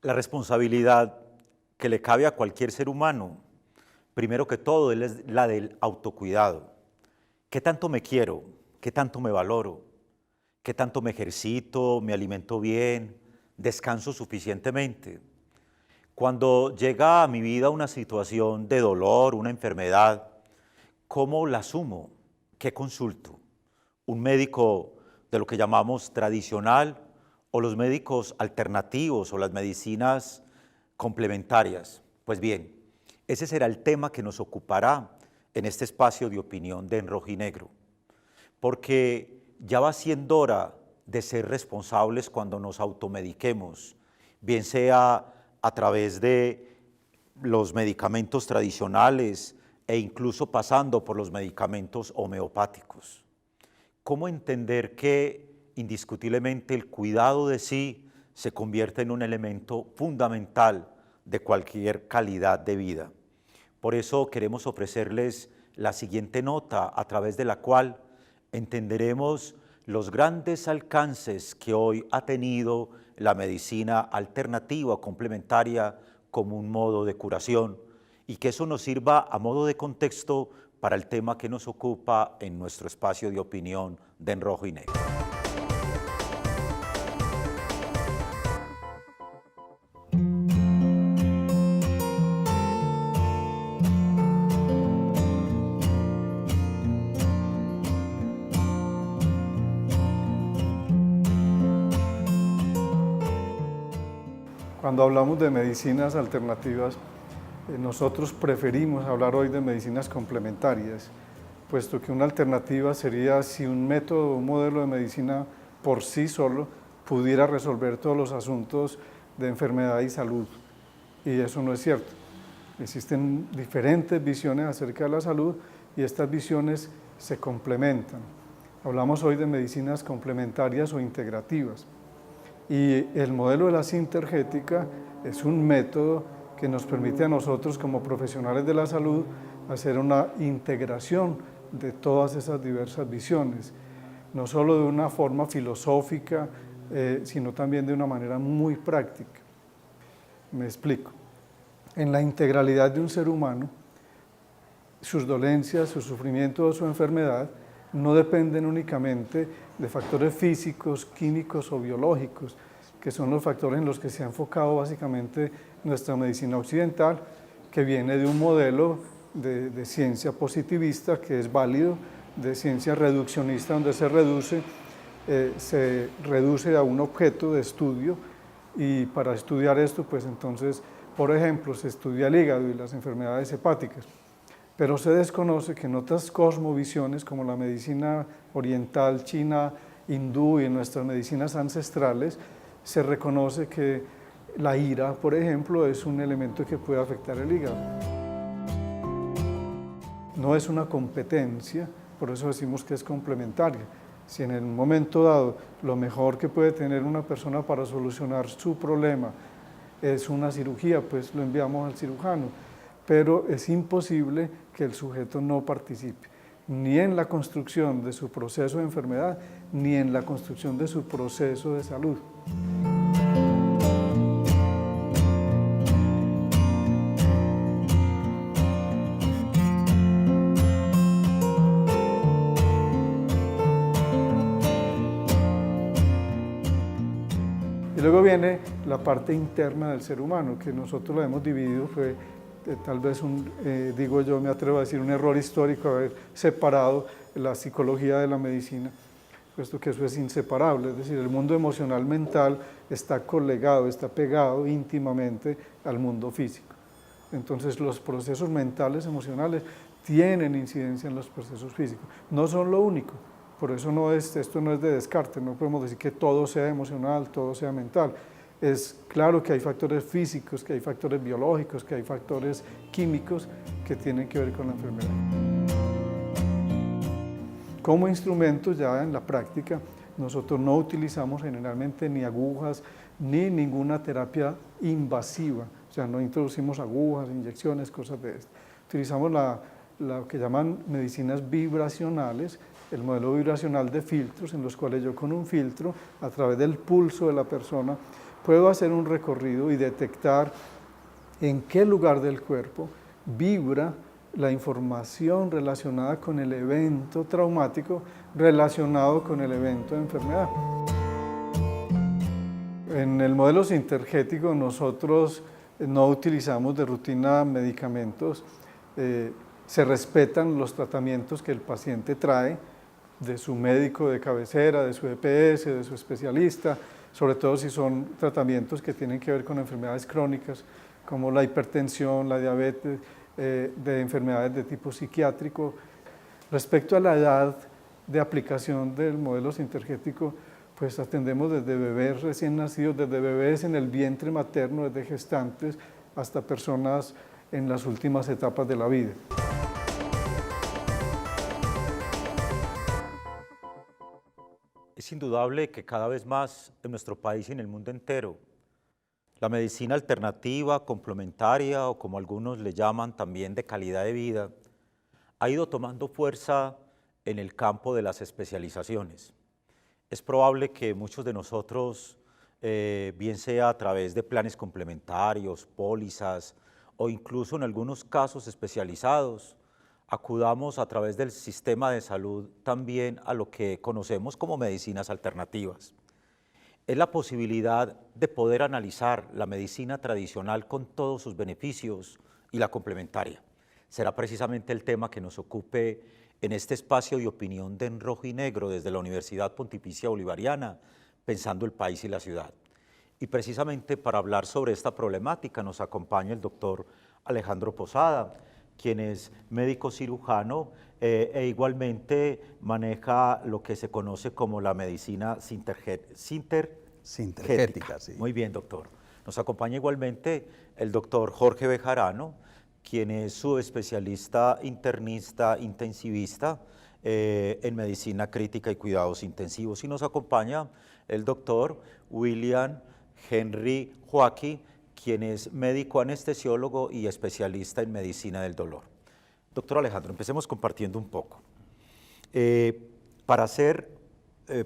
La responsabilidad que le cabe a cualquier ser humano, primero que todo, es la del autocuidado. ¿Qué tanto me quiero? ¿Qué tanto me valoro? ¿Qué tanto me ejercito? ¿Me alimento bien? ¿Descanso suficientemente? Cuando llega a mi vida una situación de dolor, una enfermedad, ¿cómo la asumo? ¿Qué consulto? ¿Un médico de lo que llamamos tradicional o los médicos alternativos o las medicinas complementarias? Pues bien, ese será el tema que nos ocupará en este espacio de opinión de En Rojo y Negro, porque ya va siendo hora de ser responsables cuando nos automediquemos, bien sea a través de los medicamentos tradicionales e incluso pasando por los medicamentos homeopáticos. ¿Cómo entender que indiscutiblemente el cuidado de sí se convierte en un elemento fundamental de cualquier calidad de vida? Por eso queremos ofrecerles la siguiente nota a través de la cual entenderemos los grandes alcances que hoy ha tenido la medicina alternativa o complementaria como un modo de curación y que eso nos sirva a modo de contexto para el tema que nos ocupa en nuestro espacio de opinión de En Rojo y Negro. Cuando hablamos de medicinas alternativas, nosotros preferimos hablar hoy de medicinas complementarias, puesto que una alternativa sería si un método o un modelo de medicina por sí solo pudiera resolver todos los asuntos de enfermedad y salud. Y eso no es cierto. Existen diferentes visiones acerca de la salud y estas visiones se complementan. Hablamos hoy de medicinas complementarias o integrativas. Y el modelo de la sintergética es un método que nos permite a nosotros como profesionales de la salud hacer una integración de todas esas diversas visiones, no solo de una forma filosófica, sino también de una manera muy práctica. Me explico. En la integralidad de un ser humano, sus dolencias, su sufrimiento o su enfermedad no dependen únicamente de factores físicos, químicos o biológicos, que son los factores en los que se ha enfocado básicamente nuestra medicina occidental, que viene de un modelo de ciencia positivista que es válido, de ciencia reduccionista donde se reduce a un objeto de estudio, y para estudiar esto, pues entonces, por ejemplo, se estudia el hígado y las enfermedades hepáticas. Pero se desconoce que en otras cosmovisiones, como la medicina oriental, china, hindú y en nuestras medicinas ancestrales, se reconoce que la ira, por ejemplo, es un elemento que puede afectar el hígado. No es una competencia, por eso decimos que es complementaria. Si en el momento dado lo mejor que puede tener una persona para solucionar su problema es una cirugía, pues lo enviamos al cirujano. Pero es imposible que el sujeto no participe, ni en la construcción de su proceso de enfermedad, ni en la construcción de su proceso de salud. Y luego viene la parte interna del ser humano, que nosotros lo hemos dividido, fue tal vez digo yo, me atrevo a decir, un error histórico haber separado la psicología de la medicina, puesto que eso es inseparable, es decir, el mundo emocional mental está colegado, está pegado íntimamente al mundo físico. Entonces los procesos mentales, emocionales, tienen incidencia en los procesos físicos, no son lo único. Por eso esto no es de descarte, no podemos decir que todo sea emocional, todo sea mental. Es claro que hay factores físicos, que hay factores biológicos, que hay factores químicos que tienen que ver con la enfermedad. Como instrumentos ya en la práctica, nosotros no utilizamos generalmente ni agujas ni ninguna terapia invasiva, o sea, no introducimos agujas, inyecciones, cosas de esto. Utilizamos lo que llaman medicinas vibracionales, el modelo vibracional de filtros, en los cuales yo con un filtro, a través del pulso de la persona, puedo hacer un recorrido y detectar en qué lugar del cuerpo vibra la información relacionada con el evento traumático relacionado con el evento de enfermedad. En el modelo sintergético nosotros no utilizamos de rutina medicamentos, se respetan los tratamientos que el paciente trae de su médico de cabecera, de su EPS, de su especialista, sobre todo si son tratamientos que tienen que ver con enfermedades crónicas como la hipertensión, la diabetes, de enfermedades de tipo psiquiátrico. Respecto a la edad de aplicación del modelo sintergético, pues atendemos desde bebés recién nacidos, desde bebés en el vientre materno, desde gestantes, hasta personas en las últimas etapas de la vida. Es indudable que cada vez más en nuestro país y en el mundo entero, la medicina alternativa, complementaria o como algunos le llaman también de calidad de vida, ha ido tomando fuerza en el campo de las especializaciones. Es probable que muchos de nosotros, bien sea a través de planes complementarios, pólizas o incluso en algunos casos especializados, acudamos a través del sistema de salud también a lo que conocemos como medicinas alternativas. Es la posibilidad de poder analizar la medicina tradicional con todos sus beneficios y la complementaria. Será precisamente el tema que nos ocupe en este espacio de opinión de En Rojo y Negro desde la Universidad Pontificia Bolivariana, pensando el país y la ciudad. Y precisamente para hablar sobre esta problemática nos acompaña el doctor Alejandro Posada, quien es médico cirujano e igualmente maneja lo que se conoce como la medicina sintergética. Sí. Muy bien, doctor. Nos acompaña igualmente el doctor Jorge Bejarano, quien es subespecialista internista intensivista en medicina crítica y cuidados intensivos. Y nos acompaña el doctor William Henry Joaquí, quien es médico anestesiólogo y especialista en medicina del dolor. Doctor Alejandro, empecemos compartiendo un poco. Para hacer,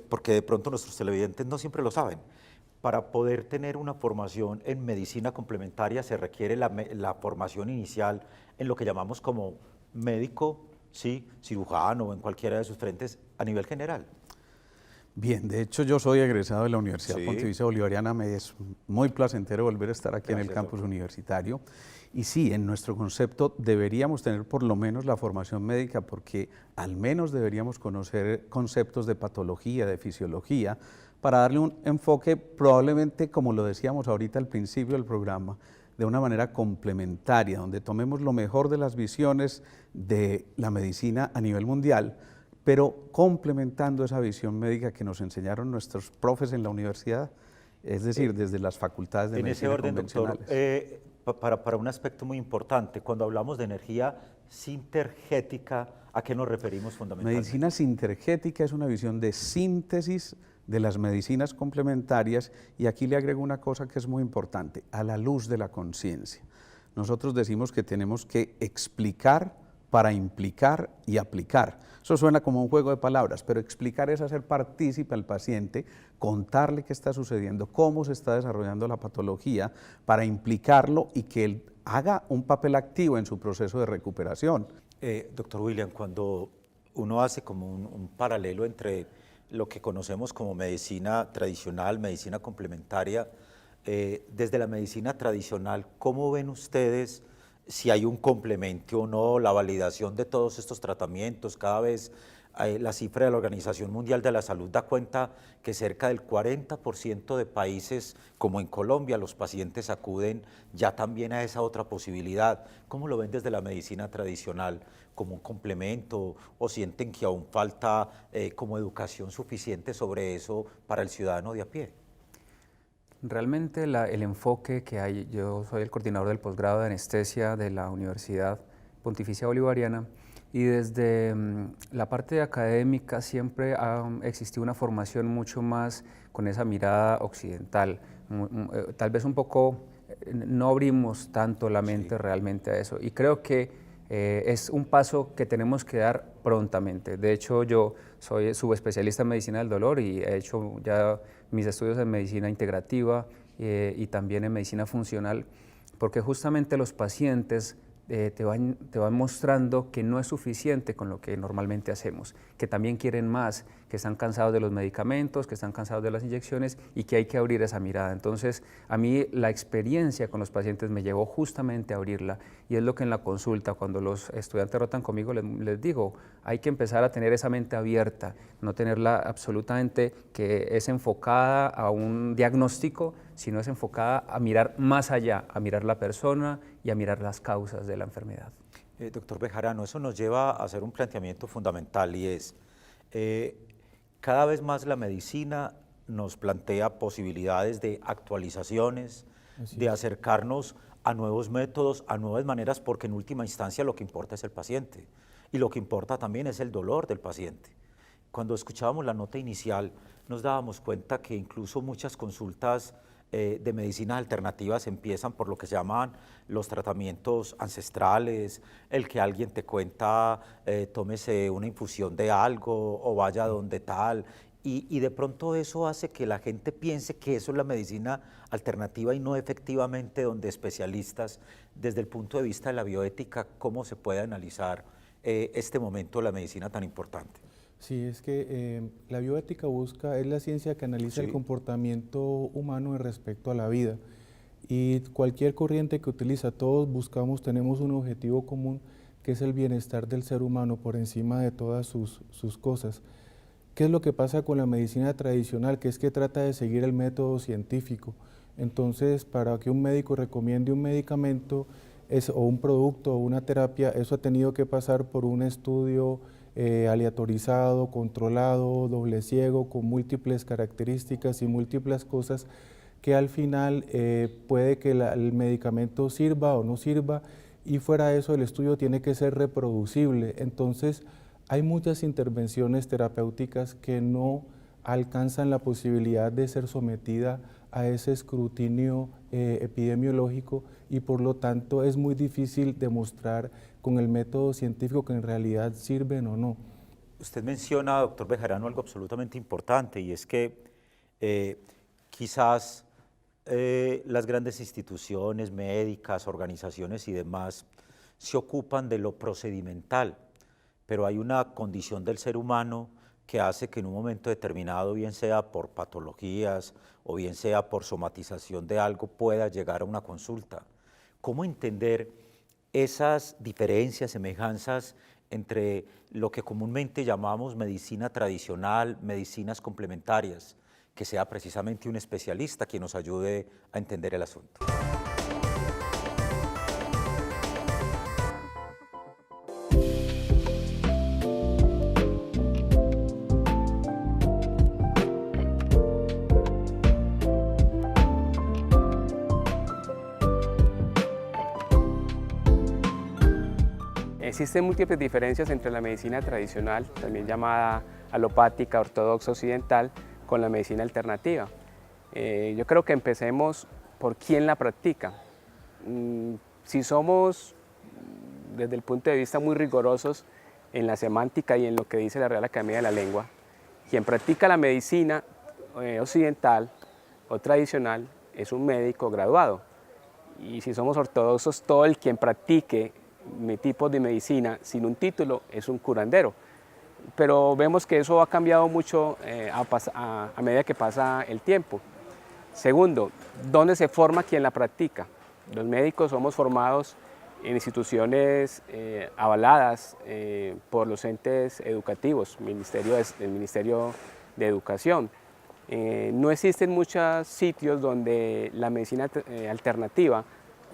porque de pronto nuestros televidentes no siempre lo saben, para poder tener una formación en medicina complementaria se requiere la formación inicial en lo que llamamos como médico, ¿sí? Cirujano o en cualquiera de sus frentes a nivel general. Bien, de hecho yo soy egresado de la Universidad Sí. Pontificia Bolivariana, me es muy placentero volver a estar aquí en el Gracias, campus doctor. universitario. Y sí, en nuestro concepto deberíamos tener por lo menos la formación médica porque al menos deberíamos conocer conceptos de patología, de fisiología, para darle un enfoque probablemente, como lo decíamos ahorita al principio del programa, de una manera complementaria, donde tomemos lo mejor de las visiones de la medicina a nivel mundial, pero complementando esa visión médica que nos enseñaron nuestros profes en la universidad, es decir, desde las facultades de medicina convencionales. En ese orden, doctor, para un aspecto muy importante, cuando hablamos de energía sintergética, ¿a qué nos referimos fundamentalmente? Medicina sintergética es una visión de síntesis de las medicinas complementarias y aquí le agrego una cosa que es muy importante, a la luz de la conciencia. Nosotros decimos que tenemos que explicar para implicar y aplicar. Eso suena como un juego de palabras, pero explicar es hacer partícipe al paciente, contarle qué está sucediendo, cómo se está desarrollando la patología, para implicarlo y que él haga un papel activo en su proceso de recuperación. Doctor William, cuando uno hace como un paralelo entre lo que conocemos como medicina tradicional, medicina complementaria, desde la medicina tradicional, ¿cómo ven ustedes si hay un complemento o no, la validación de todos estos tratamientos? Cada vez la cifra de la Organización Mundial de la Salud da cuenta que cerca del 40% de países, como en Colombia, los pacientes acuden ya también a esa otra posibilidad. ¿Cómo lo ven desde la medicina tradicional? ¿Como un complemento o sienten que aún falta como educación suficiente sobre eso para el ciudadano de a pie? Realmente el enfoque que hay, yo soy el coordinador del posgrado de anestesia de la Universidad Pontificia Bolivariana y desde la parte académica siempre ha existido una formación mucho más con esa mirada occidental, tal vez un poco no abrimos tanto la mente realmente a eso y creo que es un paso que tenemos que dar prontamente. De hecho, yo soy subespecialista en medicina del dolor y he hecho ya mis estudios en medicina integrativa y también en medicina funcional, porque justamente los pacientes te van mostrando que no es suficiente con lo que normalmente hacemos, que también quieren más, que están cansados de los medicamentos, que están cansados de las inyecciones y que hay que abrir esa mirada. Entonces, a mí la experiencia con los pacientes me llevó justamente a abrirla, y es lo que en la consulta, cuando los estudiantes rotan conmigo, les digo, hay que empezar a tener esa mente abierta, no tenerla absolutamente que es enfocada a un diagnóstico, sino es enfocada a mirar más allá, a mirar la persona y a mirar las causas de la enfermedad. Doctor Bejarano, eso nos lleva a hacer un planteamiento fundamental, y es, cada vez más la medicina nos plantea posibilidades de actualizaciones, de acercarnos a nuevos métodos, a nuevas maneras, porque en última instancia lo que importa es el paciente, y lo que importa también es el dolor del paciente. Cuando escuchábamos la nota inicial, nos dábamos cuenta que incluso muchas consultas de medicinas alternativas empiezan por lo que se llaman los tratamientos ancestrales, el que alguien te cuenta, tómese una infusión de algo o vaya donde tal, y de pronto eso hace que la gente piense que eso es la medicina alternativa y no efectivamente donde especialistas, desde el punto de vista de la bioética, cómo se puede analizar este momento de la medicina tan importante. Sí, es que la bioética es la ciencia que analiza el comportamiento humano en respecto a la vida, y cualquier corriente que utiliza, todos tenemos un objetivo común, que es el bienestar del ser humano por encima de todas sus cosas. ¿Qué es lo que pasa con la medicina tradicional? Que es que trata de seguir el método científico. Entonces, para que un médico recomiende un medicamento o un producto o una terapia, eso ha tenido que pasar por un estudio aleatorizado, controlado, doble ciego, con múltiples características y múltiples cosas, que al final puede que el medicamento sirva o no sirva, y fuera de eso el estudio tiene que ser reproducible. Entonces hay muchas intervenciones terapéuticas que no alcanzan la posibilidad de ser sometida a ese escrutinio epidemiológico, y por lo tanto es muy difícil demostrar con el método científico que en realidad sirven o no. Usted menciona, doctor Bejarano, algo absolutamente importante, y es que quizás las grandes instituciones médicas, organizaciones y demás se ocupan de lo procedimental, pero hay una condición del ser humano que hace que en un momento determinado, bien sea por patologías o bien sea por somatización de algo, pueda llegar a una consulta. ¿Cómo entender esas diferencias, semejanzas entre lo que comúnmente llamamos medicina tradicional, medicinas complementarias, que sea precisamente un especialista quien nos ayude a entender el asunto? Existen múltiples diferencias entre la medicina tradicional, también llamada alopática, ortodoxa, occidental, con la medicina alternativa. Yo creo que empecemos por quién la practica. Si somos, desde el punto de vista muy rigurosos en la semántica y en lo que dice la Real Academia de la Lengua, quien practica la medicina occidental o tradicional es un médico graduado. Y si somos ortodoxos, todo el quien practique tipos de medicina sin un título es un curandero. Pero vemos que eso ha cambiado mucho a medida que pasa el tiempo. Segundo, ¿dónde se forma quien la practica? Los médicos somos formados en instituciones avaladas por los entes educativos, el Ministerio de Educación. No existen muchos sitios donde la medicina alternativa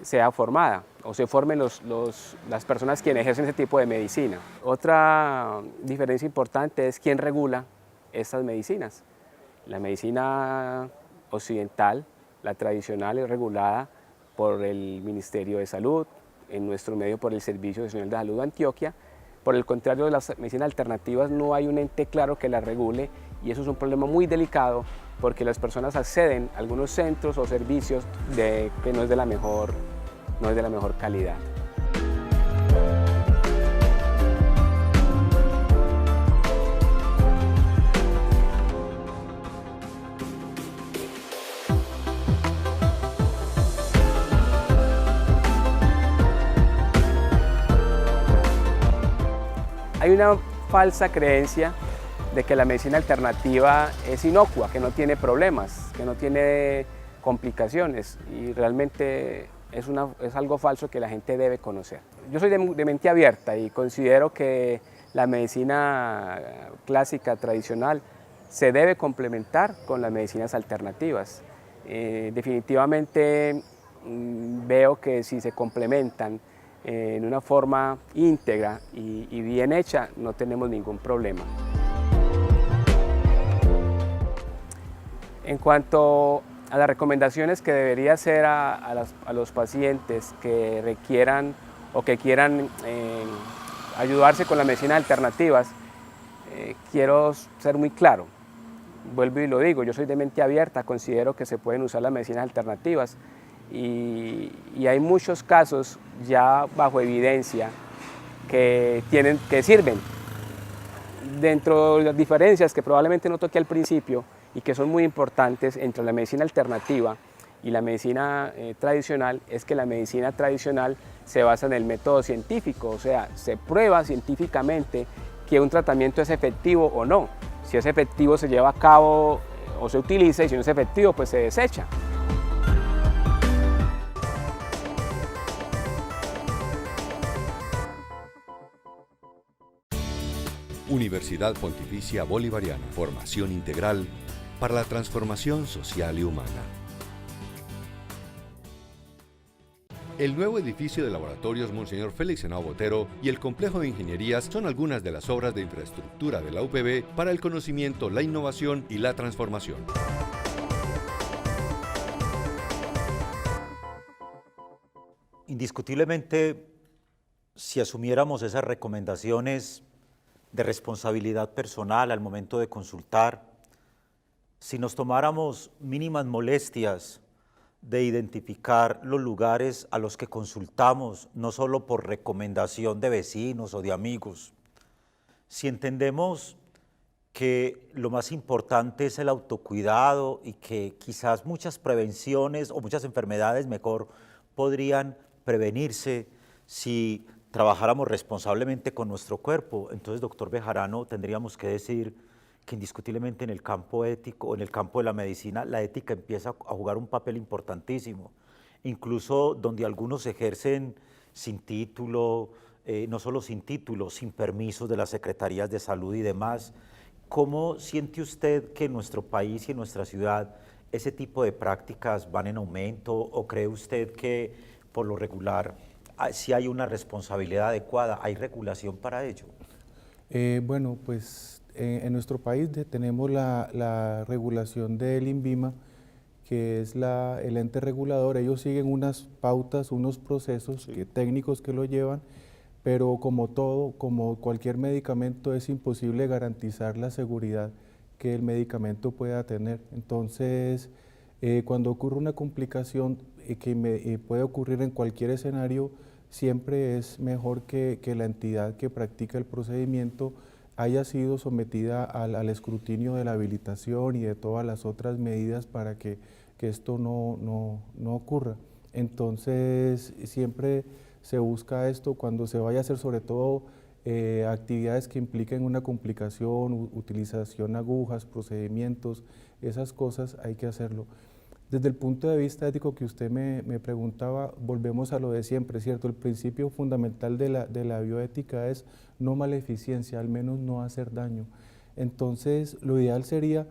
sea formada o se formen las personas quienes ejercen ese tipo de medicina. Otra diferencia importante es quién regula estas medicinas. La medicina occidental, la tradicional, es regulada por el Ministerio de Salud, en nuestro medio por el Servicio Nacional de Salud de Antioquia. Por el contrario, de las medicinas alternativas no hay un ente claro que las regule, y eso es un problema muy delicado porque las personas acceden a algunos centros o servicios que no es de la mejor calidad. hay una falsa creencia de que la medicina alternativa es inocua, que no tiene problemas, que no tiene complicaciones, y realmente es algo falso que la gente debe conocer. Yo soy de mente abierta y considero que la medicina clásica tradicional se debe complementar con las medicinas alternativas. Definitivamente veo que si se complementan en una forma íntegra y bien hecha, no tenemos ningún problema. En cuanto a las recomendaciones que debería hacer a los pacientes que requieran o que quieran ayudarse con las medicinas alternativas, quiero ser muy claro. Vuelvo y lo digo, yo soy de mente abierta, considero que se pueden usar las medicinas alternativas y hay muchos casos ya bajo evidencia que sirven. Dentro de las diferencias que probablemente no toqué al principio y que son muy importantes entre la medicina alternativa y la medicina tradicional, es que la medicina tradicional se basa en el método científico, o sea, se prueba científicamente que un tratamiento es efectivo o no. Si es efectivo se lleva a cabo o se utiliza, y si no es efectivo pues se desecha. Universidad Pontificia Bolivariana. Formación integral para la transformación social y humana. El nuevo edificio de laboratorios Monseñor Félix Henao Botero y el complejo de ingenierías son algunas de las obras de infraestructura de la UPB para el conocimiento, la innovación y la transformación. Indiscutiblemente, si asumiéramos esas recomendaciones de responsabilidad personal al momento de consultar, si nos tomáramos mínimas molestias de identificar los lugares a los que consultamos, no solo por recomendación de vecinos o de amigos, si entendemos que lo más importante es el autocuidado y que quizás muchas prevenciones o muchas enfermedades mejor podrían prevenirse si trabajáramos responsablemente con nuestro cuerpo, entonces, doctor Bejarano, tendríamos que decir que indiscutiblemente en el campo ético, en el campo de la medicina, la ética empieza a jugar un papel importantísimo, incluso donde algunos ejercen sin título, no solo sin título, sin permisos de las secretarías de salud y demás. ¿Cómo siente usted que en nuestro país y en nuestra ciudad ese tipo de prácticas van en aumento, o cree usted que por lo regular si hay una responsabilidad adecuada, hay regulación para ello? Bueno, pues en nuestro país tenemos la regulación del INVIMA, que es el ente regulador. Ellos siguen unas pautas, unos procesos técnicos que lo llevan, pero como todo, como cualquier medicamento, es imposible garantizar la seguridad que el medicamento pueda tener. Entonces, cuando ocurre una complicación que puede ocurrir en cualquier escenario, siempre es mejor que la entidad que practica el procedimiento haya sido sometida al escrutinio de la habilitación y de todas las otras medidas para que esto no ocurra. Entonces, siempre se busca esto cuando se vaya a hacer, sobre todo actividades que impliquen una complicación, utilización de agujas, procedimientos, esas cosas hay que hacerlo. Desde el punto de vista ético que usted me preguntaba, volvemos a lo de siempre, ¿cierto? El principio fundamental de la bioética es no maleficencia, al menos no hacer daño. Entonces, lo ideal sería,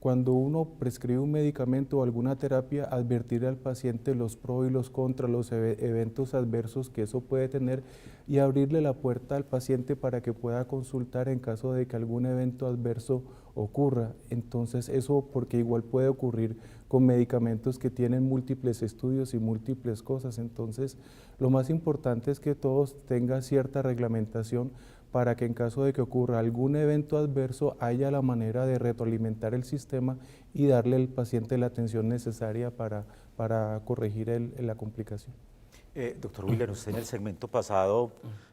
cuando uno prescribe un medicamento o alguna terapia, advertirle al paciente los pros y los contras, los eventos adversos que eso puede tener, y abrirle la puerta al paciente para que pueda consultar en caso de que algún evento adverso ocurra. Entonces, eso porque igual puede ocurrir con medicamentos que tienen múltiples estudios y múltiples cosas. Entonces, lo más importante es que todos tengan cierta reglamentación para que en caso de que ocurra algún evento adverso haya la manera de retroalimentar el sistema y darle al paciente la atención necesaria para corregir la complicación. Doctor Willer, usted en el segmento pasado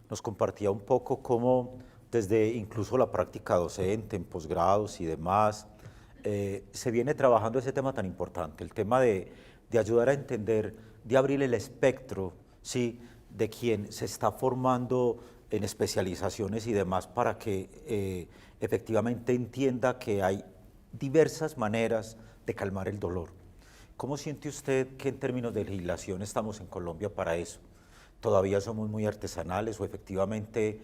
nos compartía un poco cómo desde incluso la práctica docente en posgrados y demás, se viene trabajando ese tema tan importante, el tema de ayudar a entender, de abrir el espectro, ¿sí?, de quien se está formando en especializaciones y demás para que efectivamente entienda que hay diversas maneras de calmar el dolor. ¿Cómo siente usted que en términos de legislación estamos en Colombia para eso? ¿Todavía somos muy artesanales o efectivamente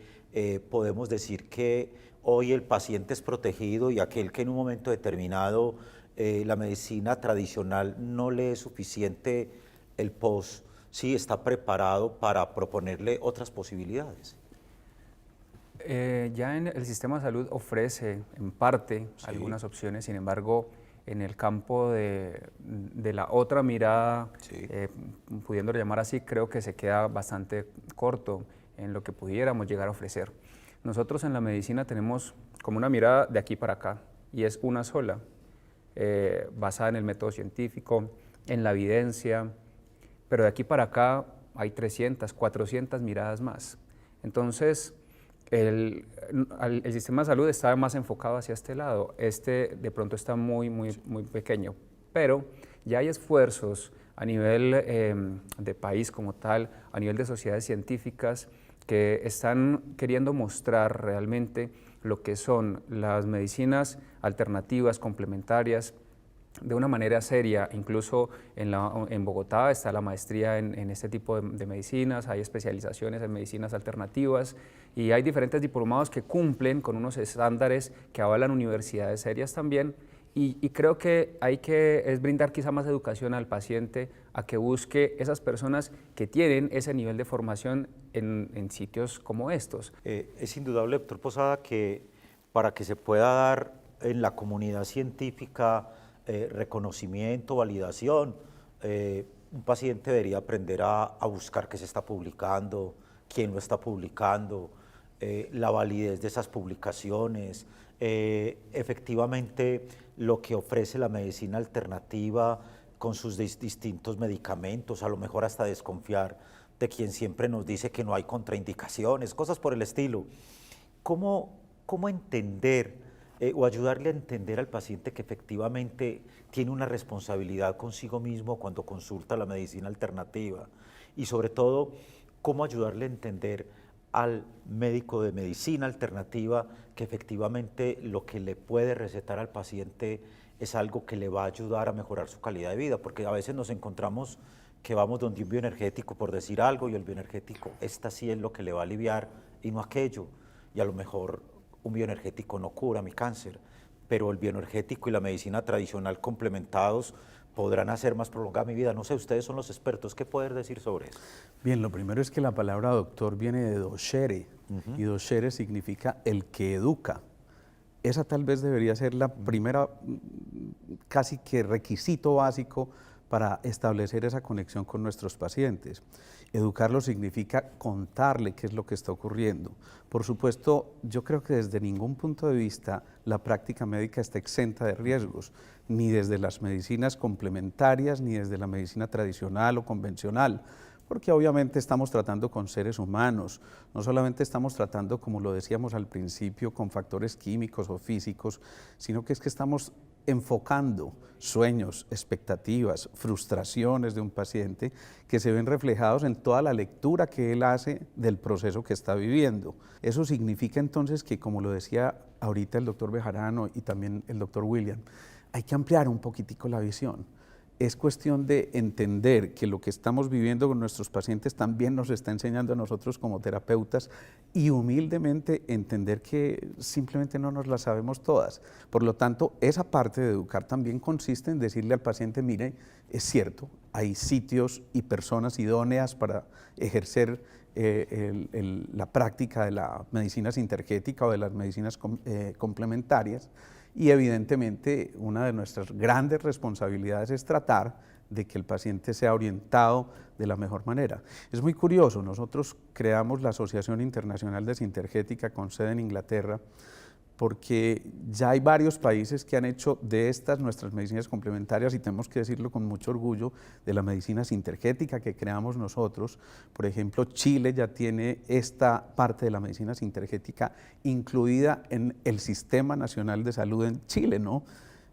podemos decir que hoy el paciente es protegido y aquel que en un momento determinado la medicina tradicional no le es suficiente el POS, sí está preparado para proponerle otras posibilidades? Ya en el sistema de salud ofrece en parte algunas opciones, sin embargo, en el campo de la otra mirada, pudiéndolo llamar así, creo que se queda bastante corto en lo que pudiéramos llegar a ofrecer. Nosotros en la medicina tenemos como una mirada de aquí para acá, y es una sola, basada en el método científico, en la evidencia, pero de aquí para acá hay 300, 400 miradas más. Entonces, el sistema de salud está más enfocado hacia este lado, de pronto está muy pequeño, pero ya hay esfuerzos a nivel de país como tal, a nivel de sociedades científicas que están queriendo mostrar realmente lo que son las medicinas alternativas, complementarias, de una manera seria. Incluso en Bogotá está la maestría en este tipo de medicinas, hay especializaciones en medicinas alternativas y hay diferentes diplomados que cumplen con unos estándares que avalan universidades serias también, y creo que es brindar quizá más educación al paciente a que busque esas personas que tienen ese nivel de formación en sitios como estos. Es indudable, doctor Posada, que para que se pueda dar en la comunidad científica reconocimiento, validación, un paciente debería aprender a buscar qué se está publicando, quién lo está publicando, la validez de esas publicaciones, efectivamente lo que ofrece la medicina alternativa con sus distintos medicamentos, a lo mejor hasta desconfiar de quien siempre nos dice que no hay contraindicaciones, cosas por el estilo. ¿Cómo entender o ayudarle a entender al paciente que efectivamente tiene una responsabilidad consigo mismo cuando consulta la medicina alternativa? Y sobre todo, ¿cómo ayudarle a entender al médico de medicina alternativa que efectivamente lo que le puede recetar al paciente es algo que le va a ayudar a mejorar su calidad de vida? Porque a veces nos encontramos que vamos donde un bioenergético por decir algo y el bioenergético, esta sí es lo que le va a aliviar y no aquello, y a lo mejor un bioenergético no cura mi cáncer, pero el bioenergético y la medicina tradicional complementados podrán hacer más prolongada mi vida. No sé, ustedes son los expertos, ¿qué pueden decir sobre eso? Bien, lo primero es que la palabra doctor viene de docere, y docere significa el que educa. Esa tal vez debería ser la primera, casi que requisito básico para establecer esa conexión con nuestros pacientes. Educarlo significa contarle qué es lo que está ocurriendo. Por supuesto, yo creo que desde ningún punto de vista la práctica médica está exenta de riesgos, ni desde las medicinas complementarias, ni desde la medicina tradicional o convencional, porque obviamente estamos tratando con seres humanos, no solamente estamos tratando, como lo decíamos al principio, con factores químicos o físicos, sino que es que estamos enfocando sueños, expectativas, frustraciones de un paciente que se ven reflejados en toda la lectura que él hace del proceso que está viviendo. Eso significa entonces que, como lo decía ahorita el doctor Bejarano y también el doctor William, hay que ampliar un poquitico la visión. Es cuestión de entender que lo que estamos viviendo con nuestros pacientes también nos está enseñando a nosotros como terapeutas y humildemente entender que simplemente no nos las sabemos todas. Por lo tanto, esa parte de educar también consiste en decirle al paciente, mire, es cierto, hay sitios y personas idóneas para ejercer la práctica de la medicina sintergética o de las medicinas complementarias. Y evidentemente una de nuestras grandes responsabilidades es tratar de que el paciente sea orientado de la mejor manera. Es muy curioso, nosotros creamos la Asociación Internacional de Sintergética con sede en Inglaterra porque ya hay varios países que han hecho de estas nuestras medicinas complementarias, y tenemos que decirlo con mucho orgullo, de la medicina sintergética que creamos nosotros. Por ejemplo, Chile ya tiene esta parte de la medicina sintergética incluida en el Sistema Nacional de Salud en Chile, ¿no?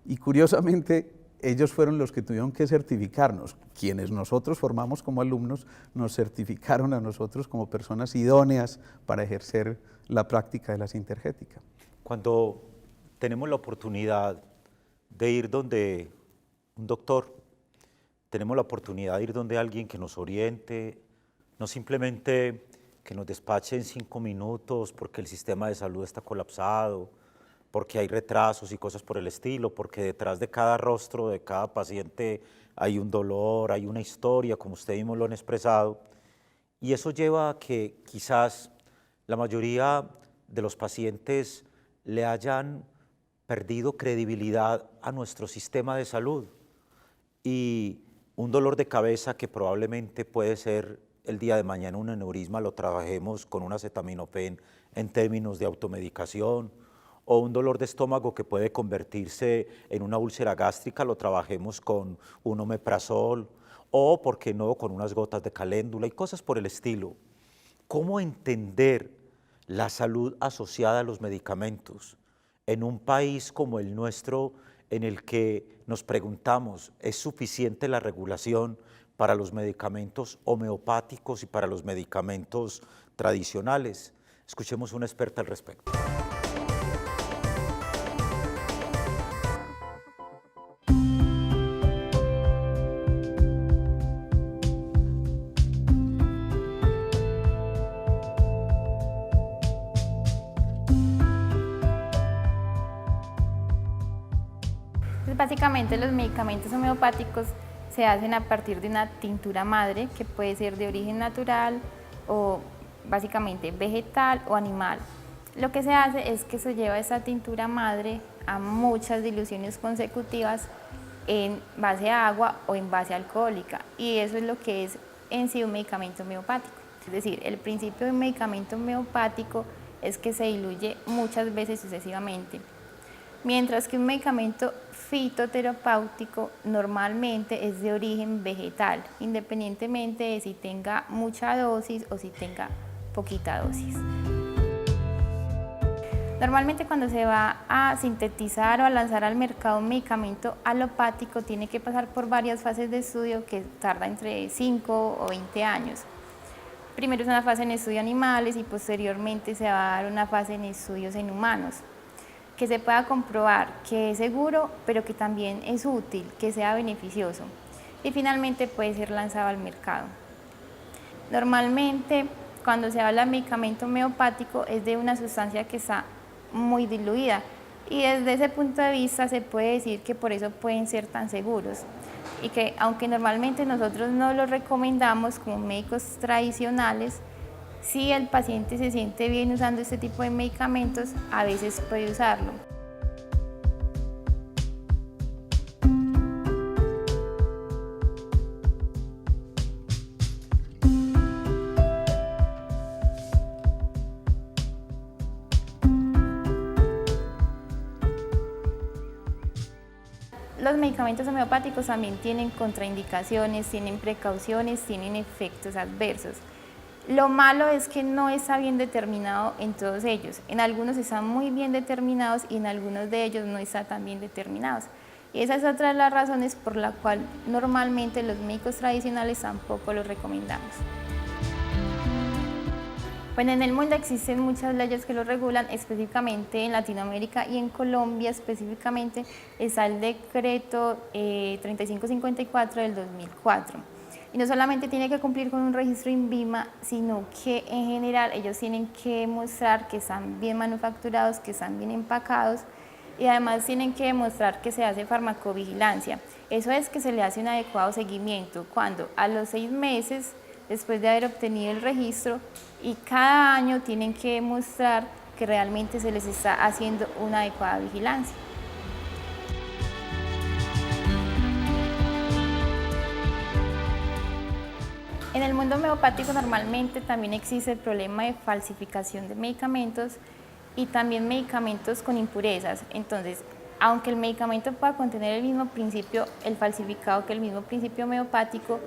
Y curiosamente, ellos fueron los que tuvieron que certificarnos. Quienes nosotros formamos como alumnos nos certificaron a nosotros como personas idóneas para ejercer la práctica de la sintergética. Cuando tenemos la oportunidad de ir donde un doctor, tenemos la oportunidad de ir donde alguien que nos oriente, no simplemente que nos despache en 5 minutos porque el sistema de salud está colapsado, porque hay retrasos y cosas por el estilo, porque detrás de cada rostro, de cada paciente hay un dolor, hay una historia, como ustedes mismos lo han expresado, y eso lleva a que quizás la mayoría de los pacientes le hayan perdido credibilidad a nuestro sistema de salud, y un dolor de cabeza que probablemente puede ser el día de mañana un aneurisma, lo trabajemos con un acetaminofén en términos de automedicación, o un dolor de estómago que puede convertirse en una úlcera gástrica, lo trabajemos con un omeprazol, o, por qué no, con unas gotas de caléndula y cosas por el estilo. ¿Cómo entender la salud asociada a los medicamentos en un país como el nuestro, en el que nos preguntamos, ¿es suficiente la regulación para los medicamentos homeopáticos y para los medicamentos tradicionales? Escuchemos a una experta al respecto. Básicamente los medicamentos homeopáticos se hacen a partir de una tintura madre que puede ser de origen natural o básicamente vegetal o animal. Lo que se hace es que se lleva esa tintura madre a muchas diluciones consecutivas en base a agua o en base alcohólica, y eso es lo que es en sí un medicamento homeopático. Es decir, el principio de un medicamento homeopático es que se diluye muchas veces sucesivamente, mientras que un medicamento fitoterapéutico normalmente es de origen vegetal, independientemente de si tenga mucha dosis o si tenga poquita dosis. Normalmente cuando se va a sintetizar o a lanzar al mercado un medicamento alopático tiene que pasar por varias fases de estudio que tarda entre 5 o 20 años. Primero es una fase en estudio animales y posteriormente se va a dar una fase en estudios en humanos, que se pueda comprobar que es seguro, pero que también es útil, que sea beneficioso, y finalmente puede ser lanzado al mercado. Normalmente, cuando se habla de medicamento homeopático, es de una sustancia que está muy diluida, y desde ese punto de vista se puede decir que por eso pueden ser tan seguros, y que aunque normalmente nosotros no lo recomendamos como médicos tradicionales, si el paciente se siente bien usando este tipo de medicamentos, a veces puede usarlo. Los medicamentos homeopáticos también tienen contraindicaciones, tienen precauciones, tienen efectos adversos. Lo malo es que no está bien determinado en todos ellos. En algunos están muy bien determinados y en algunos de ellos no están tan bien determinados. Y esa es otra de las razones por la cual normalmente los médicos tradicionales tampoco los recomendamos. Bueno, en el mundo existen muchas leyes que lo regulan, específicamente en Latinoamérica y en Colombia específicamente está el decreto 3554 del 2004. Y no solamente tiene que cumplir con un registro INVIMA, sino que en general ellos tienen que demostrar que están bien manufacturados, que están bien empacados, y además tienen que demostrar que se hace farmacovigilancia. Eso es que se le hace un adecuado seguimiento cuando a los 6 meses después de haber obtenido el registro, y cada año tienen que demostrar que realmente se les está haciendo una adecuada vigilancia. En el mundo homeopático normalmente también existe el problema de falsificación de medicamentos y también medicamentos con impurezas. Entonces, aunque el medicamento pueda contener el mismo principio, el falsificado, que el mismo principio homeopático,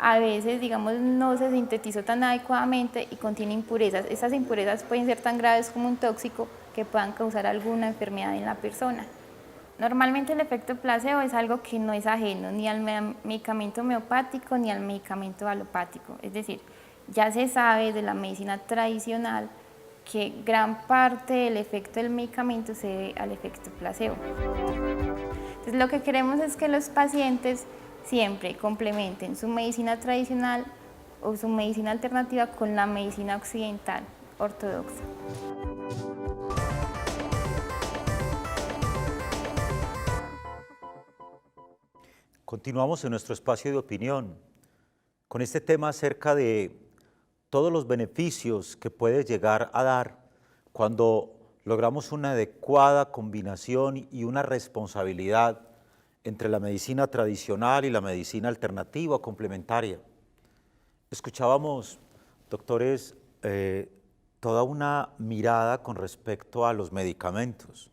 a veces, digamos, no se sintetizó tan adecuadamente y contiene impurezas. Estas impurezas pueden ser tan graves como un tóxico que puedan causar alguna enfermedad en la persona. Normalmente el efecto placebo es algo que no es ajeno ni al medicamento homeopático ni al medicamento alopático. Es decir, ya se sabe de la medicina tradicional que gran parte del efecto del medicamento se debe al efecto placebo. Entonces, lo que queremos es que los pacientes siempre complementen su medicina tradicional o su medicina alternativa con la medicina occidental ortodoxa. Continuamos en nuestro espacio de opinión con este tema acerca de todos los beneficios que puede llegar a dar cuando logramos una adecuada combinación y una responsabilidad entre la medicina tradicional y la medicina alternativa o complementaria. Escuchábamos, doctores, toda una mirada con respecto a los medicamentos.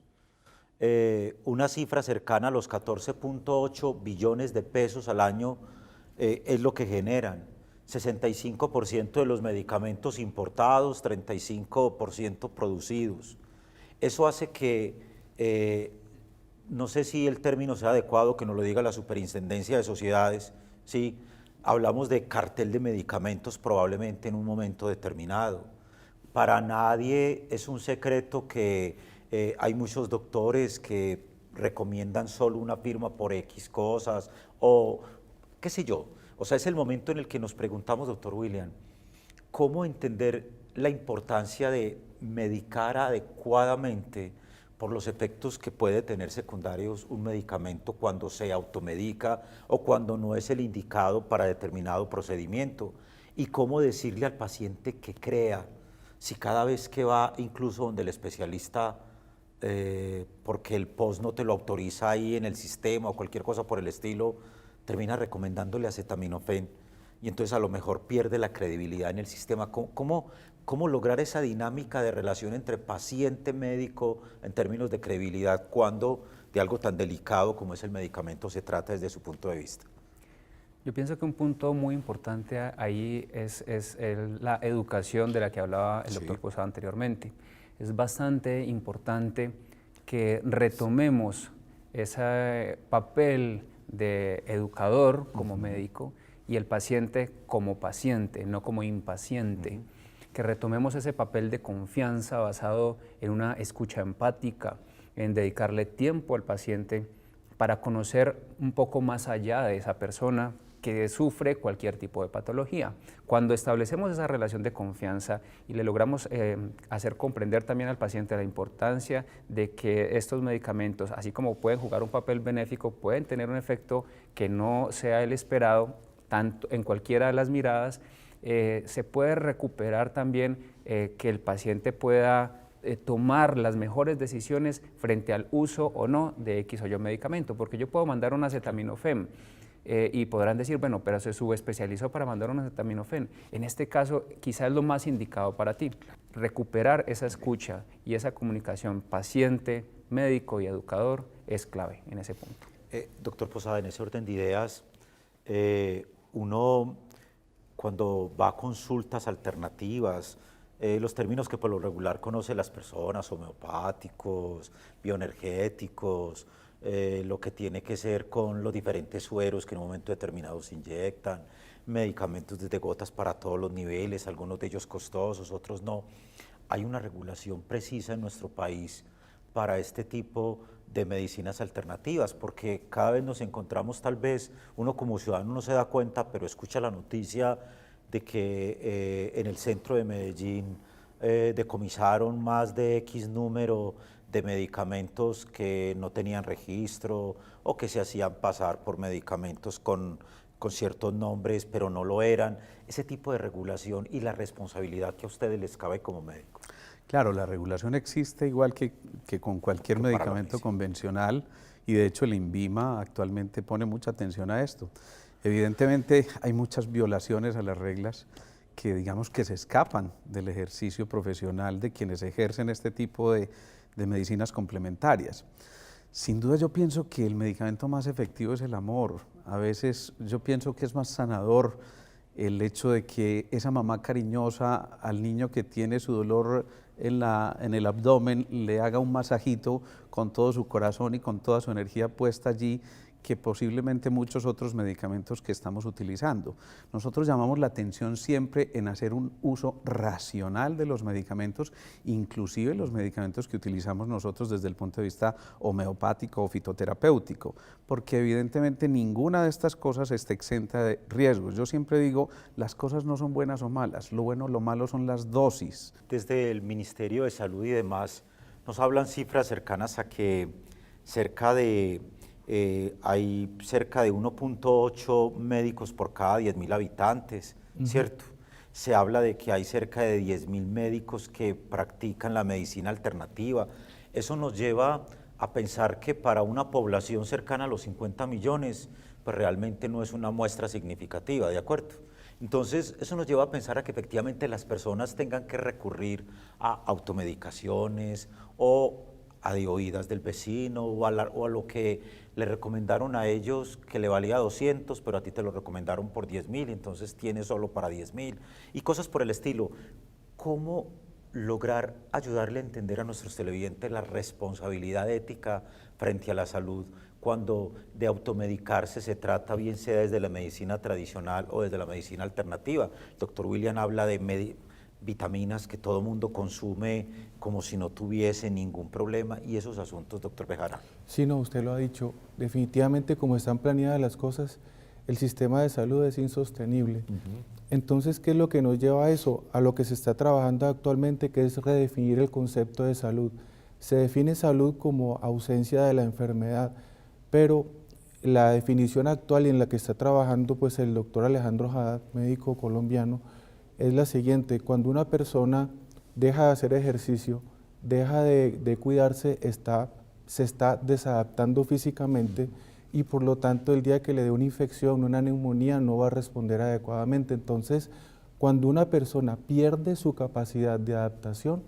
Una cifra cercana a los 14.8 billones de pesos al año es lo que generan. 65% de los medicamentos importados, 35% producidos. Eso hace que, no sé si el término sea adecuado, que nos lo diga la Superintendencia de Sociedades, ¿sí? Hablamos de cartel de medicamentos probablemente en un momento determinado. Para nadie es un secreto que hay muchos doctores que recomiendan solo una firma por X cosas o qué sé yo. O sea, es el momento en el que nos preguntamos, doctor William, ¿cómo entender la importancia de medicar adecuadamente por los efectos que puede tener secundarios un medicamento cuando se automedica o cuando no es el indicado para determinado procedimiento? Y cómo decirle al paciente que crea, si cada vez que va incluso donde el especialista, porque el POS no te lo autoriza ahí en el sistema o cualquier cosa por el estilo, termina recomendándole acetaminofén y entonces a lo mejor pierde la credibilidad en el sistema. ¿Cómo lograr esa dinámica de relación entre paciente-médico en términos de credibilidad cuando de algo tan delicado como es el medicamento se trata desde su punto de vista? Yo pienso que un punto muy importante ahí es la educación de la que hablaba el doctor Posada anteriormente. Es bastante importante que retomemos ese papel de educador como médico y el paciente como paciente, no como impaciente. Que retomemos ese papel de confianza basado en una escucha empática, en dedicarle tiempo al paciente para conocer un poco más allá de esa persona que sufre cualquier tipo de patología. Cuando establecemos esa relación de confianza y le logramos hacer comprender también al paciente la importancia de que estos medicamentos, así como pueden jugar un papel benéfico, pueden tener un efecto que no sea el esperado, tanto en cualquiera de las miradas, se puede recuperar también que el paciente pueda tomar las mejores decisiones frente al uso o no de X o Y medicamento, porque yo puedo mandar un acetaminofén y podrán decir, bueno, pero se subespecializó para mandar un acetaminofén. En este caso, quizás es lo más indicado para ti. Recuperar esa escucha y esa comunicación paciente, médico y educador es clave en ese punto. Doctor Posada, en ese orden de ideas, uno cuando va a consultas alternativas, los términos que por lo regular conocen las personas, homeopáticos, bioenergéticos, lo que tiene que ser con los diferentes sueros que en un momento determinado se inyectan, medicamentos desde gotas para todos los niveles, algunos de ellos costosos, otros no. Hay una regulación precisa en nuestro país para este tipo de medicinas alternativas, porque cada vez nos encontramos, tal vez uno como ciudadano no se da cuenta, pero escucha la noticia de que en el centro de Medellín decomisaron más de X número de medicamentos que no tenían registro o que se hacían pasar por medicamentos con ciertos nombres, pero no lo eran. Ese tipo de regulación y la responsabilidad que a ustedes les cabe como médicos. Claro, la regulación existe igual que con cualquier medicamento convencional y de hecho el INVIMA actualmente pone mucha atención a esto. Evidentemente hay muchas violaciones a las reglas que digamos que se escapan del ejercicio profesional de quienes ejercen este tipo de medicinas complementarias. Sin duda yo pienso que el medicamento más efectivo es el amor. A veces yo pienso que es más sanador el hecho de que esa mamá cariñosa al niño que tiene su dolor en el abdomen le haga un masajito con todo su corazón y con toda su energía puesta allí, que posiblemente muchos otros medicamentos que estamos utilizando. Nosotros llamamos la atención siempre en hacer un uso racional de los medicamentos, inclusive los medicamentos que utilizamos nosotros desde el punto de vista homeopático o fitoterapéutico, porque evidentemente ninguna de estas cosas está exenta de riesgos. Yo siempre digo, las cosas no son buenas o malas, lo bueno o lo malo son las dosis. Desde el Ministerio de Salud y demás nos hablan cifras cercanas a que hay cerca de 1.8 médicos por cada 10.000 habitantes, ¿cierto? Se habla de que hay cerca de 10.000 médicos que practican la medicina alternativa. Eso nos lleva a pensar que para una población cercana a los 50 millones, pues realmente no es una muestra significativa, ¿de acuerdo? Entonces, eso nos lleva a pensar a que efectivamente las personas tengan que recurrir a automedicaciones o a de oídas del vecino o a lo que le recomendaron a ellos que le valía 200, pero a ti te lo recomendaron por 10.000, entonces tienes solo para 10.000 y cosas por el estilo. ¿Cómo lograr ayudarle a entender a nuestros televidentes la responsabilidad ética frente a la salud cuando de automedicarse se trata, bien sea desde la medicina tradicional o desde la medicina alternativa? El doctor William habla de vitaminas que todo mundo consume como si no tuviese ningún problema y esos asuntos, doctor Bejarano. Sí, no, usted lo ha dicho. Definitivamente, como están planeadas las cosas, el sistema de salud es insostenible. Entonces, ¿qué es lo que nos lleva a eso? A lo que se está trabajando actualmente, que es redefinir el concepto de salud. Se define salud como ausencia de la enfermedad, pero la definición actual y en la que está trabajando pues, el doctor Alejandro Haddad, médico colombiano, es la siguiente: cuando una persona deja de hacer ejercicio, deja de cuidarse, se está desadaptando físicamente y por lo tanto el día que le dé una infección, una neumonía, no va a responder adecuadamente. Entonces, cuando una persona pierde su capacidad de adaptación,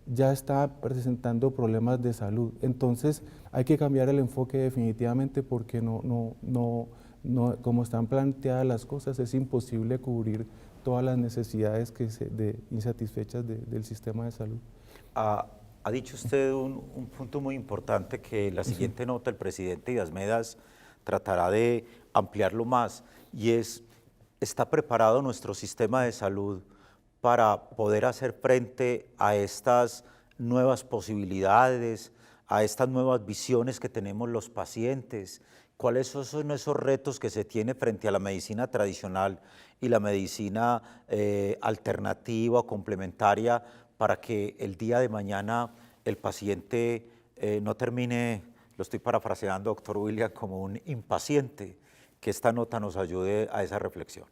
ya está presentando problemas de salud. Entonces, hay que cambiar el enfoque definitivamente porque como están planteadas las cosas, es imposible cubrir todas las necesidades insatisfechas del sistema de salud. Ha dicho usted un punto muy importante que la siguiente nota el presidente Díaz Medas tratará de ampliarlo más y es, ¿está preparado nuestro sistema de salud para poder hacer frente a estas nuevas posibilidades, a estas nuevas visiones que tenemos los pacientes? ¿Cuáles son esos retos que se tiene frente a la medicina tradicional y la medicina alternativa o complementaria para que el día de mañana el paciente no termine, lo estoy parafraseando, doctor William, como un impaciente? Que esta nota nos ayude a esa reflexión.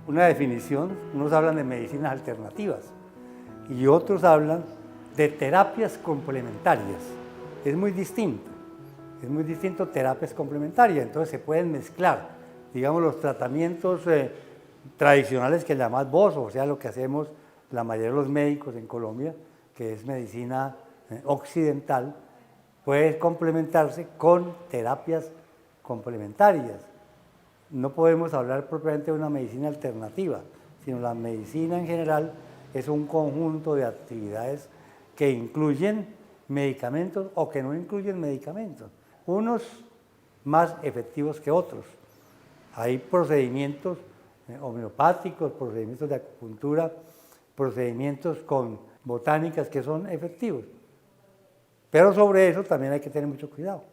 Una definición, unos hablan de medicinas alternativas y otros hablan de terapias complementarias. Es muy distinto terapias complementarias, entonces se pueden mezclar, digamos, los tratamientos tradicionales que llamás vos, o sea, lo que hacemos la mayoría de los médicos en Colombia, que es medicina occidental, puede complementarse con terapias complementarias. No podemos hablar propiamente de una medicina alternativa, sino la medicina en general es un conjunto de actividades que incluyen medicamentos o que no incluyen medicamentos, unos más efectivos que otros. Hay procedimientos homeopáticos, procedimientos de acupuntura, procedimientos con botánicas que son efectivos. Pero sobre eso también hay que tener mucho cuidado,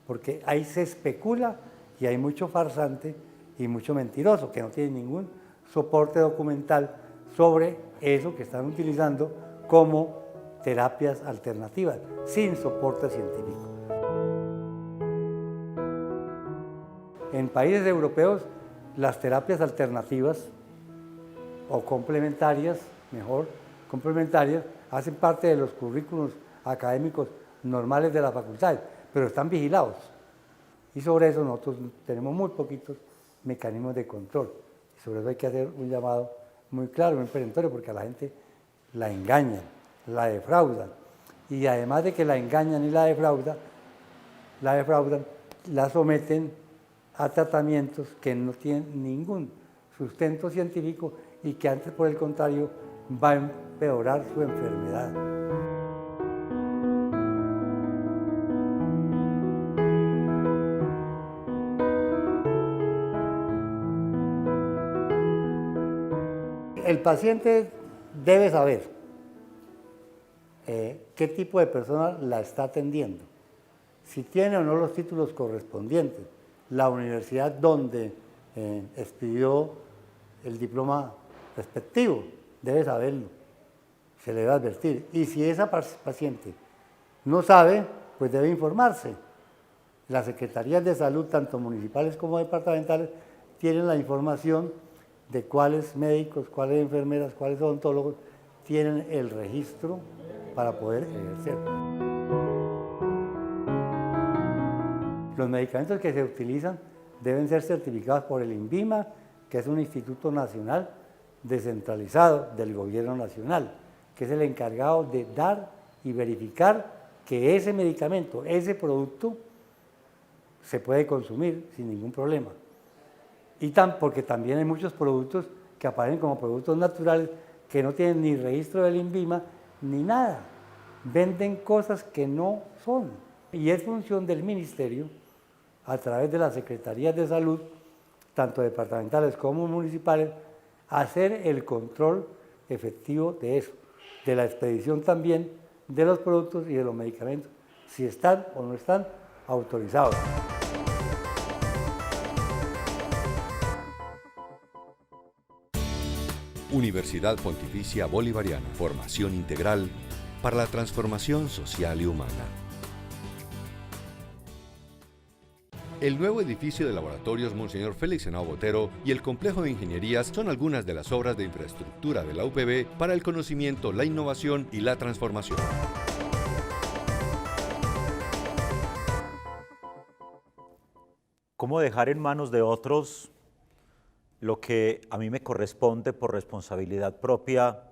porque ahí se especula y hay mucho farsante y mucho mentiroso que no tiene ningún soporte documental sobre eso que están utilizando como terapias alternativas, sin soporte científico. En países europeos, las terapias alternativas o complementarias, mejor, complementarias, hacen parte de los currículos académicos normales de las facultades, pero están vigilados. Y sobre eso nosotros tenemos muy poquitos mecanismos de control. Sobre eso hay que hacer un llamado muy claro, muy perentorio, porque a la gente la engañan, la defraudan. Y además de que la engañan y la defraudan, la someten a tratamientos que no tienen ningún sustento científico y que antes, por el contrario, va a empeorar su enfermedad. El paciente debe saber qué tipo de persona la está atendiendo, si tiene o no los títulos correspondientes, la universidad donde expidió el diploma respectivo, debe saberlo, se le debe advertir. Y si esa paciente no sabe, pues debe informarse. Las secretarías de salud, tanto municipales como departamentales, tienen la información de cuáles médicos, cuáles enfermeras, cuáles odontólogos tienen el registro para poder ejercer. Los medicamentos que se utilizan deben ser certificados por el INVIMA, que es un instituto nacional descentralizado del gobierno nacional, que es el encargado de dar y verificar que ese medicamento, ese producto, se puede consumir sin ningún problema. Porque también hay muchos productos que aparecen como productos naturales que no tienen ni registro del INVIMA ni nada. Venden cosas que no son. Y es función del ministerio, a través de las secretarías de salud, tanto departamentales como municipales, hacer el control efectivo de eso, de la expedición también de los productos y de los medicamentos, si están o no están autorizados. Universidad Pontificia Bolivariana. Formación integral para la transformación social y humana. El nuevo edificio de laboratorios Monseñor Félix Henao Botero y el complejo de ingenierías son algunas de las obras de infraestructura de la UPB para el conocimiento, la innovación y la transformación. ¿Cómo dejar en manos de otros lo que a mí me corresponde por responsabilidad propia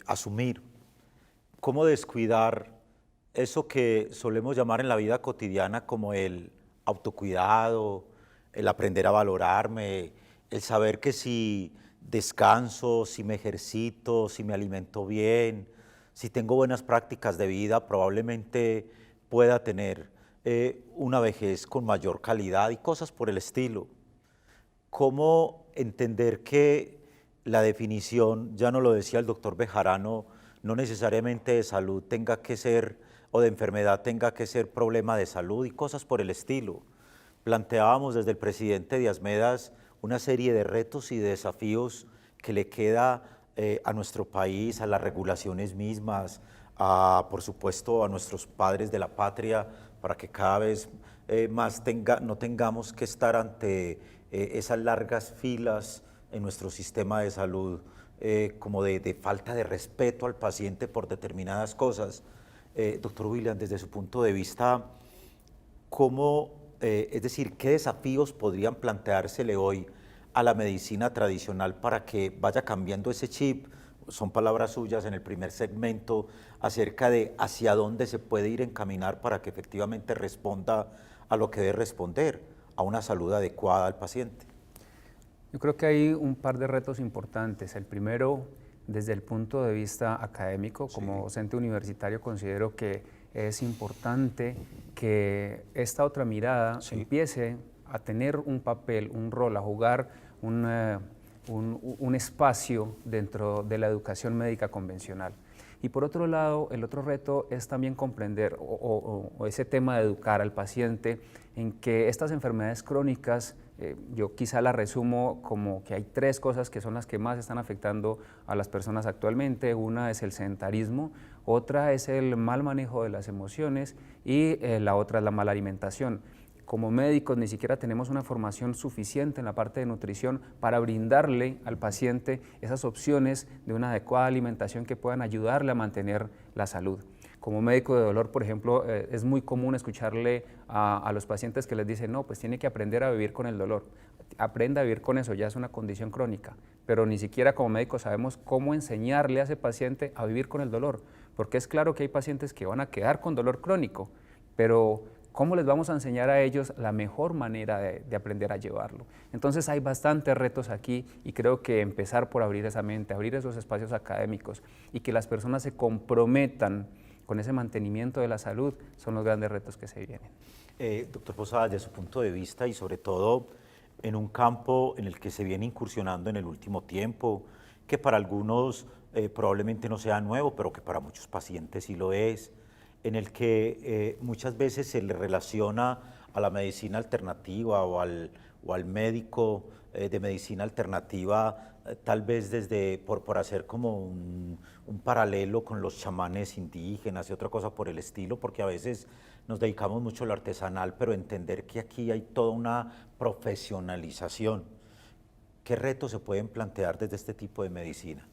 asumir? ¿Cómo descuidar eso que solemos llamar en la vida cotidiana como el autocuidado, el aprender a valorarme, el saber que si descanso, si me ejercito, si me alimento bien, si tengo buenas prácticas de vida, probablemente pueda tener una vejez con mayor calidad y cosas por el estilo? ¿Cómo entender que la definición, ya no lo decía el doctor Bejarano, no necesariamente de salud tenga que ser, o de enfermedad tenga que ser problema de salud y cosas por el estilo? Planteábamos desde el presidente Díaz Medas una serie de retos y de desafíos que le queda a nuestro país, a las regulaciones mismas, por supuesto a nuestros padres de la patria, para que cada vez más no tengamos que estar ante esas largas filas en nuestro sistema de salud, como de falta de respeto al paciente por determinadas cosas. Doctor William, desde su punto de vista, es decir, ¿qué desafíos podrían planteársele hoy a la medicina tradicional para que vaya cambiando ese chip? Son palabras suyas en el primer segmento acerca de hacia dónde se puede ir a encaminar para que efectivamente responda a lo que debe responder, a una salud adecuada al paciente. Yo creo que hay un par de retos importantes. El primero, desde el punto de vista académico, como docente universitario considero que es importante que esta otra mirada empiece a tener un papel, un rol, a jugar un espacio dentro de la educación médica convencional. Y por otro lado, el otro reto es también comprender o ese tema de educar al paciente en que estas enfermedades crónicas, yo quizá la resumo como que hay tres cosas que son las que más están afectando a las personas actualmente. Una es el sedentarismo, otra es el mal manejo de las emociones y la otra es la mala alimentación. Como médicos ni siquiera tenemos una formación suficiente en la parte de nutrición para brindarle al paciente esas opciones de una adecuada alimentación que puedan ayudarle a mantener la salud. Como médico de dolor, por ejemplo, es muy común escucharle a los pacientes que les dicen, no, pues tiene que aprender a vivir con el dolor. aprenda a vivir con eso, ya es una condición crónica, pero ni siquiera como médicos sabemos cómo enseñarle a ese paciente a vivir con el dolor, porque es claro que hay pacientes que van a quedar con dolor crónico, pero ¿cómo les vamos a enseñar a ellos la mejor manera de aprender a llevarlo? Entonces hay bastantes retos aquí y creo que empezar por abrir esa mente, abrir esos espacios académicos y que las personas se comprometan con ese mantenimiento de la salud son los grandes retos que se vienen. Doctor Posada, desde su punto de vista y sobre todo en un campo en el que se viene incursionando en el último tiempo, que para algunos probablemente no sea nuevo, pero que para muchos pacientes sí lo es, en el que muchas veces se le relaciona a la medicina alternativa o al médico de medicina alternativa, tal vez por hacer como un paralelo con los chamanes indígenas y otra cosa por el estilo, porque a veces nos dedicamos mucho a lo artesanal, pero entender que aquí hay toda una profesionalización. ¿Qué retos se pueden plantear desde este tipo de medicina?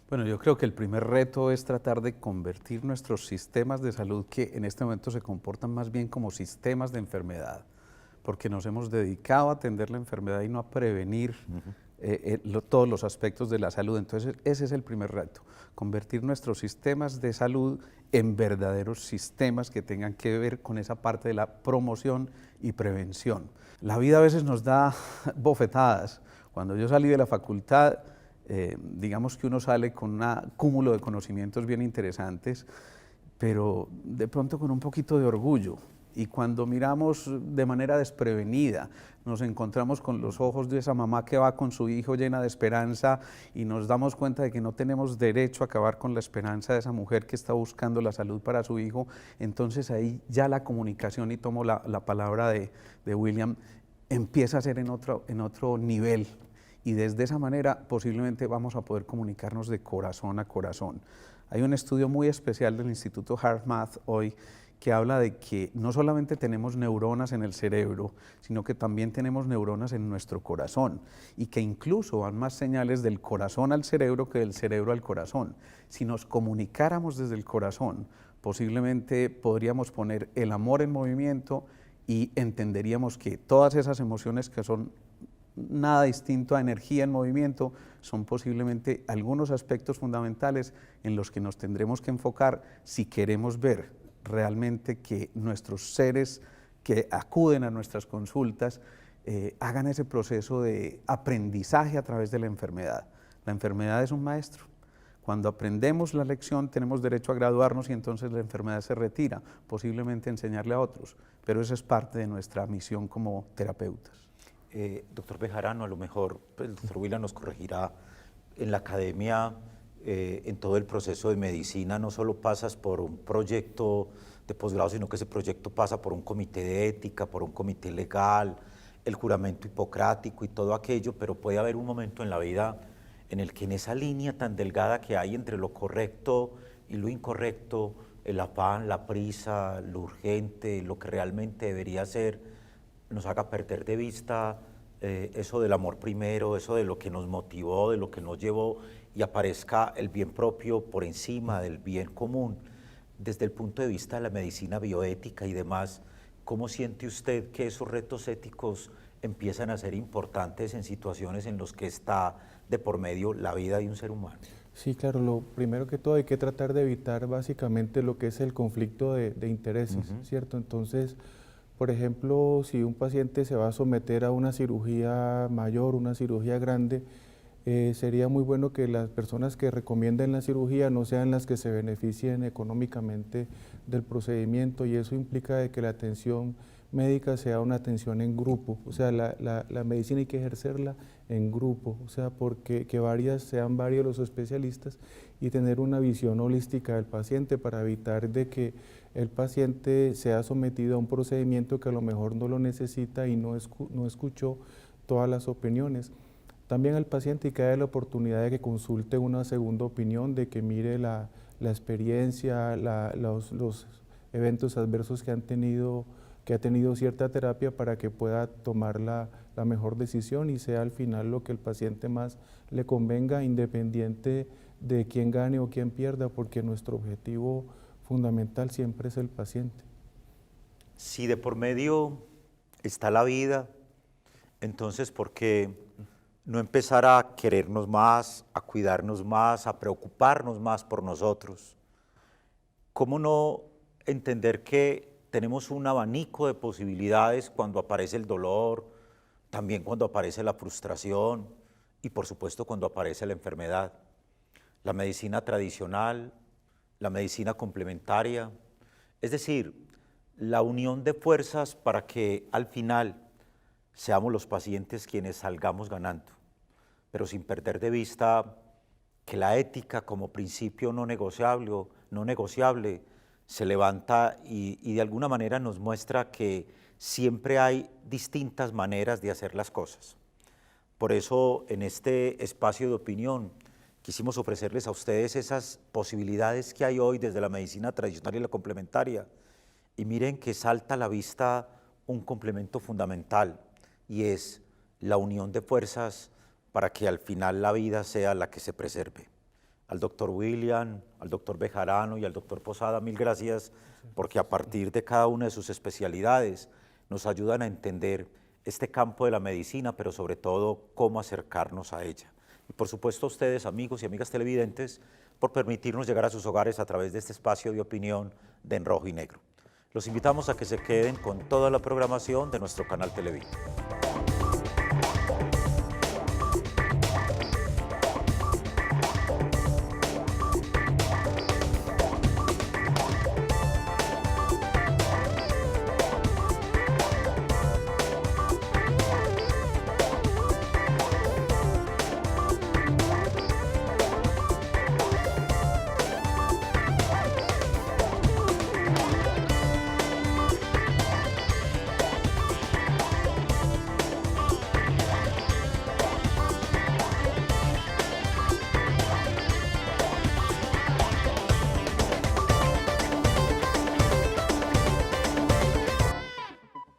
Bueno, yo creo que el primer reto es tratar de convertir nuestros sistemas de salud, que en este momento se comportan más bien como sistemas de enfermedad, porque nos hemos dedicado a atender la enfermedad y no a prevenir todos los aspectos de la salud. Entonces, ese es el primer reto, convertir nuestros sistemas de salud en verdaderos sistemas que tengan que ver con esa parte de la promoción y prevención. La vida a veces nos da bofetadas. Cuando yo salí de la facultad, digamos que uno sale con un cúmulo de conocimientos bien interesantes, pero de pronto con un poquito de orgullo. Y cuando miramos de manera desprevenida, nos encontramos con los ojos de esa mamá que va con su hijo llena de esperanza y nos damos cuenta de que no tenemos derecho a acabar con la esperanza de esa mujer que está buscando la salud para su hijo. Entonces ahí ya la comunicación, y tomo la palabra de William, empieza a ser en otro nivel. Y desde esa manera posiblemente vamos a poder comunicarnos de corazón a corazón. Hay un estudio muy especial del Instituto HeartMath hoy que habla de que no solamente tenemos neuronas en el cerebro, sino que también tenemos neuronas en nuestro corazón y que incluso van más señales del corazón al cerebro que del cerebro al corazón. Si nos comunicáramos desde el corazón, posiblemente podríamos poner el amor en movimiento y entenderíamos que todas esas emociones que son nada distinto a energía en movimiento, son posiblemente algunos aspectos fundamentales en los que nos tendremos que enfocar si queremos ver realmente que nuestros seres que acuden a nuestras consultas hagan ese proceso de aprendizaje a través de la enfermedad. La enfermedad es un maestro. Cuando aprendemos la lección tenemos derecho a graduarnos y entonces la enfermedad se retira, posiblemente enseñarle a otros, pero eso es parte de nuestra misión como terapeutas. Doctor Bejarano, a lo mejor el doctor William nos corregirá, en la academia, en todo el proceso de medicina, no solo pasas por un proyecto de posgrado, sino que ese proyecto pasa por un comité de ética, por un comité legal, el juramento hipocrático y todo aquello, pero puede haber un momento en la vida en el que en esa línea tan delgada que hay entre lo correcto y lo incorrecto, el afán, la prisa, lo urgente, lo que realmente debería ser, nos haga perder de vista eso del amor primero, eso de lo que nos motivó, de lo que nos llevó, y aparezca el bien propio por encima del bien común. Desde el punto de vista de la medicina bioética y demás, ¿cómo siente usted que esos retos éticos empiezan a ser importantes en situaciones en las que está de por medio la vida de un ser humano? Sí, claro, lo primero que todo hay que tratar de evitar básicamente lo que es el conflicto de intereses, ¿cierto? Entonces, por ejemplo, si un paciente se va a someter a una cirugía mayor, una cirugía grande, sería muy bueno que las personas que recomienden la cirugía no sean las que se beneficien económicamente del procedimiento, y eso implica de que la atención médica sea una atención en grupo, o sea, la medicina hay que ejercerla en grupo, o sea, porque sean varios los especialistas y tener una visión holística del paciente para evitar de que el paciente sea sometido a un procedimiento que a lo mejor no lo necesita y no escuchó todas las opiniones. También al paciente hay que darle la oportunidad de que consulte una segunda opinión, de que mire la experiencia, los eventos adversos que ha tenido cierta terapia para que pueda tomar la mejor decisión y sea al final lo que el paciente más le convenga, independiente de quién gane o quién pierda, porque nuestro objetivo fundamental siempre es el paciente. Si de por medio está la vida Entonces, ¿por qué no empezar a querernos más, a cuidarnos más, a preocuparnos más por nosotros? ¿Cómo no entender que tenemos un abanico de posibilidades cuando aparece el dolor, también cuando aparece la frustración y por supuesto cuando aparece la enfermedad? La medicina tradicional, la medicina complementaria, es decir, la unión de fuerzas para que al final seamos los pacientes quienes salgamos ganando, pero sin perder de vista que la ética como principio no negociable se levanta y de alguna manera nos muestra que siempre hay distintas maneras de hacer las cosas. Por eso en este espacio de opinión quisimos ofrecerles a ustedes esas posibilidades que hay hoy desde la medicina tradicional y la complementaria. Y miren que salta a la vista un complemento fundamental y es la unión de fuerzas para que al final la vida sea la que se preserve. Al doctor William, al doctor Bejarano y al doctor Posada, mil gracias porque a partir de cada una de sus especialidades nos ayudan a entender este campo de la medicina, pero sobre todo cómo acercarnos a ella. Y por supuesto a ustedes, amigos y amigas televidentes, por permitirnos llegar a sus hogares a través de este espacio de opinión de En Rojo y Negro. Los invitamos a que se queden con toda la programación de nuestro canal Televid.